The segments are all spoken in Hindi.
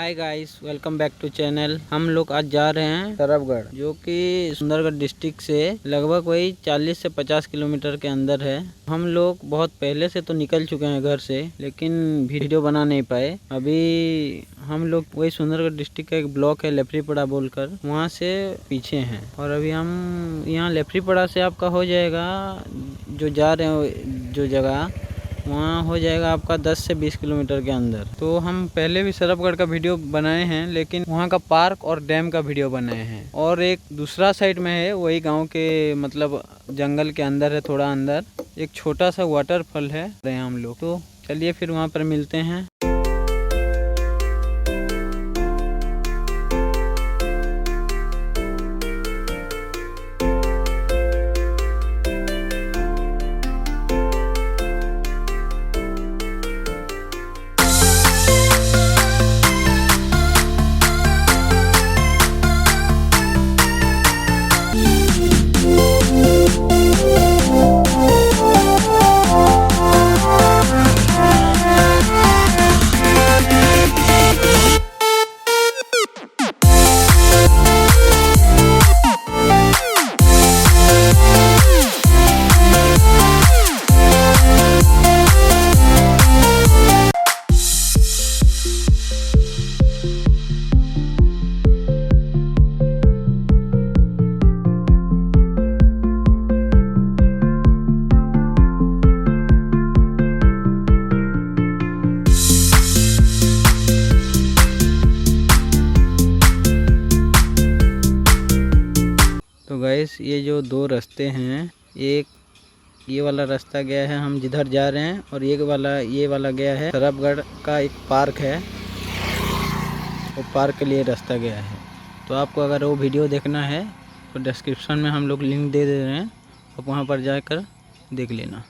Hi guys, welcome back to channel. हम लोग आज जा रहे हैं सरफगढ़, जो कि सुंदरगढ़ डिस्ट्रिक्ट से लगभग वही 40 से 50 किलोमीटर के अंदर है। हम लोग बहुत पहले से तो निकल चुके हैं घर से, लेकिन वीडियो बना नहीं पाए। अभी हम लोग वही सुंदरगढ़ डिस्ट्रिक्ट का एक ब्लॉक है लेफ्रीपड़ा बोलकर, वहाँ से पीछे हैं। और अभी हम यहाँ लेफ्रीपड़ा से आपका हो जाएगा, जो जा रहे हैं जो जगह, वहाँ हो जाएगा आपका 10 से 20 किलोमीटर के अंदर। तो हम पहले भी सरफगढ़ का वीडियो बनाए हैं, लेकिन वहाँ का पार्क और डैम का वीडियो बनाए हैं। और एक दूसरा साइड में है, वही गांव के मतलब जंगल के अंदर है, थोड़ा अंदर एक छोटा सा वाटरफॉल है हम लोग। तो चलिए फिर वहाँ पर मिलते हैं। तो गैस, ये जो दो रास्ते हैं, एक ये वाला रास्ता गया है हम जिधर जा रहे हैं, और ये वाला गया है सरफगढ़ का एक पार्क है, वो पार्क के लिए रास्ता गया है। तो आपको अगर वो वीडियो देखना है तो डिस्क्रिप्शन में हम लोग लिंक दे रहे हैं, आप वहाँ पर जाकर देख लेना।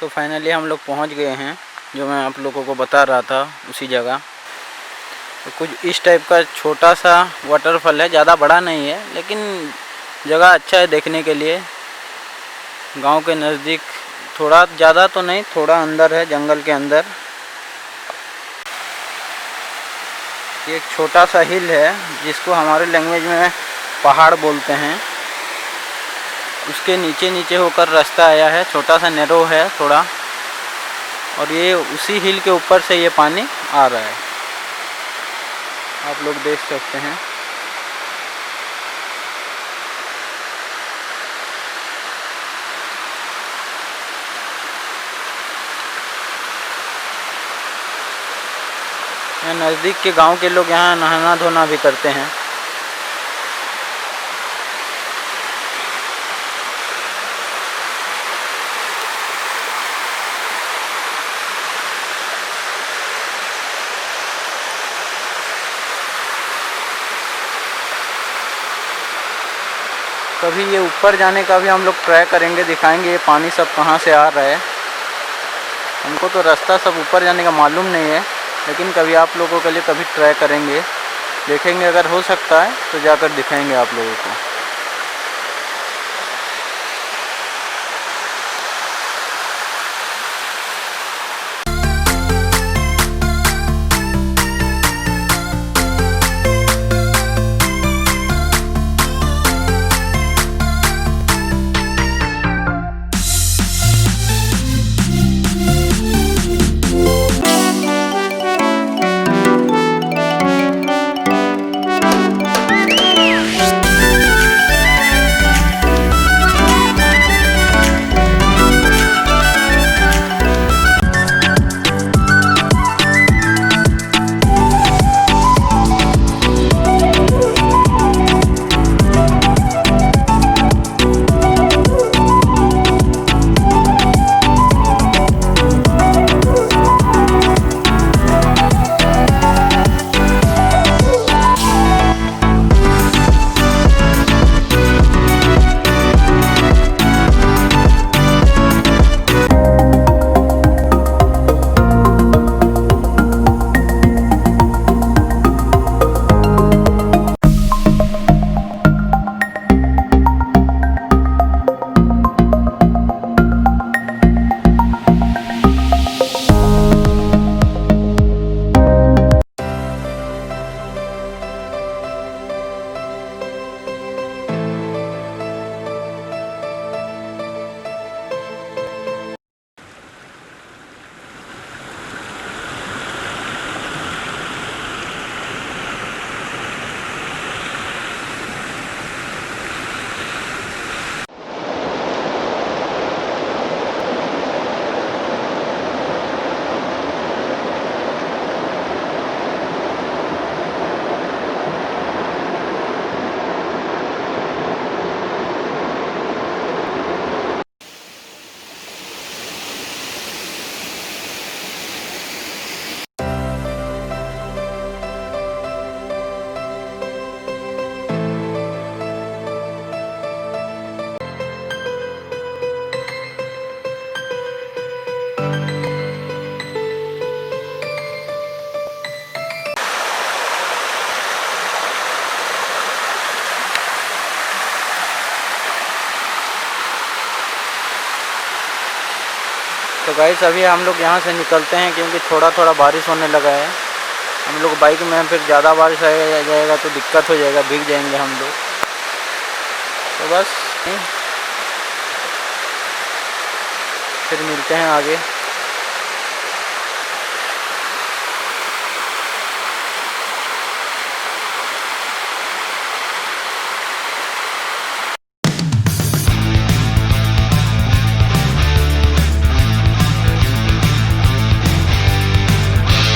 फाइनली हम लोग पहुंच गए हैं, जो मैं आप लोगों को बता रहा था उसी जगह। तो कुछ इस टाइप का छोटा सा वाटरफॉल है, ज़्यादा बड़ा नहीं है, लेकिन जगह अच्छा है देखने के लिए। गांव के नज़दीक, थोड़ा ज़्यादा तो नहीं, थोड़ा अंदर है, जंगल के अंदर। एक छोटा सा हिल है, जिसको हमारे लैंग्वेज में पहाड़ बोलते हैं। उसके नीचे नीचे होकर रास्ता आया है, छोटा सा नैरो है थोड़ा, और ये उसी हिल के ऊपर से ये पानी आ रहा है, आप लोग देख सकते हैं। नज़दीक के गांव के लोग यहाँ नहाना धोना भी करते हैं। कभी ये ऊपर जाने का भी हम लोग ट्राई करेंगे, दिखाएंगे ये पानी सब कहाँ से आ रहा है। हमको तो रास्ता सब ऊपर जाने का मालूम नहीं है, लेकिन कभी आप लोगों के लिए कभी ट्राई करेंगे, देखेंगे अगर हो सकता है तो जाकर दिखाएंगे आप लोगों को। तो गाइस अभी हम लोग यहाँ से निकलते हैं, क्योंकि थोड़ा थोड़ा बारिश होने लगा है। हम लोग बाइक में फिर ज़्यादा बारिश आ जाएगा तो दिक्कत हो जाएगा, भीग जाएंगे हम लोग। तो बस फिर मिलते हैं आगे।